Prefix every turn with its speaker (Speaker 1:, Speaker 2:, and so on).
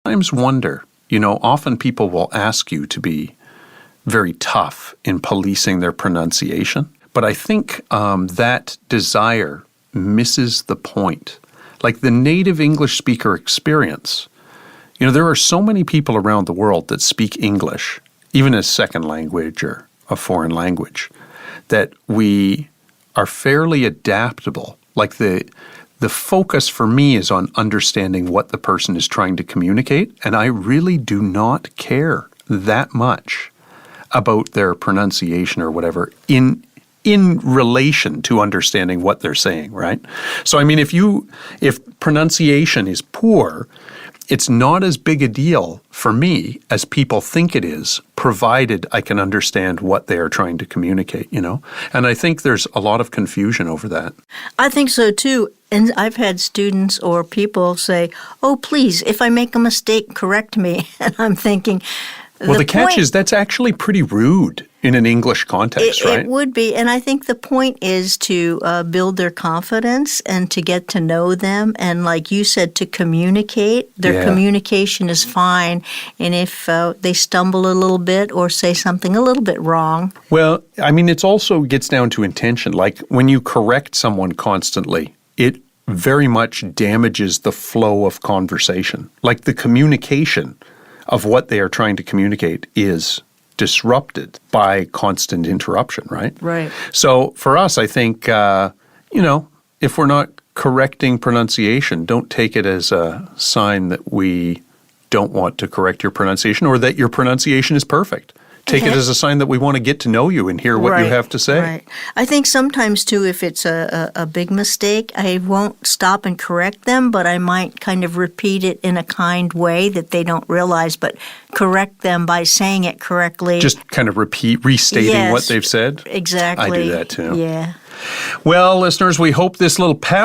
Speaker 1: Sometimes wonder, often people will ask you to be very tough in policing their pronunciation. But I think that desire misses the point. Like the native English speaker experience, there are so many people around the world that speak English, even as second language or a foreign language, that we are fairly adaptable. Like the focus for me is on understanding what the person is trying to communicate, and I really do not care that much about their pronunciation or whatever in relation to understanding what they're saying, right? So I mean, if pronunciation is poor, it's not as big a deal for me as people think it is, provided I can understand what they are trying to communicate, And I think there's a lot of confusion over that.
Speaker 2: I think so too. And I've had students or people say, "Oh, please, if I make a mistake, correct me." And I'm thinking,
Speaker 1: well, the catch is that's actually pretty rude in an English context, right?
Speaker 2: It would be. And I think the point is to build their confidence and to get to know them. And like you said, to communicate. Their communication is fine. And if they stumble a little bit or say something a little bit wrong.
Speaker 1: Well, I mean, it also gets down to intention. Like when you correct someone constantly, it very much damages the flow of conversation. Like the communication of what they are trying to communicate is disrupted by constant interruption, right?
Speaker 2: Right.
Speaker 1: So for us, I think, if we're not correcting pronunciation, don't take it as a sign that we don't want to correct your pronunciation or that your pronunciation is perfect. Take it as a sign that we want to get to know you and hear what you have to say.
Speaker 2: Right. I think sometimes, too, if it's a big mistake, I won't stop and correct them, but I might kind of repeat it in a kind way that they don't realize, but correct them by saying it correctly.
Speaker 1: Just kind of restating what they've said?
Speaker 2: Exactly.
Speaker 1: I do that, too.
Speaker 2: Yeah.
Speaker 1: Well, listeners, we hope this little pep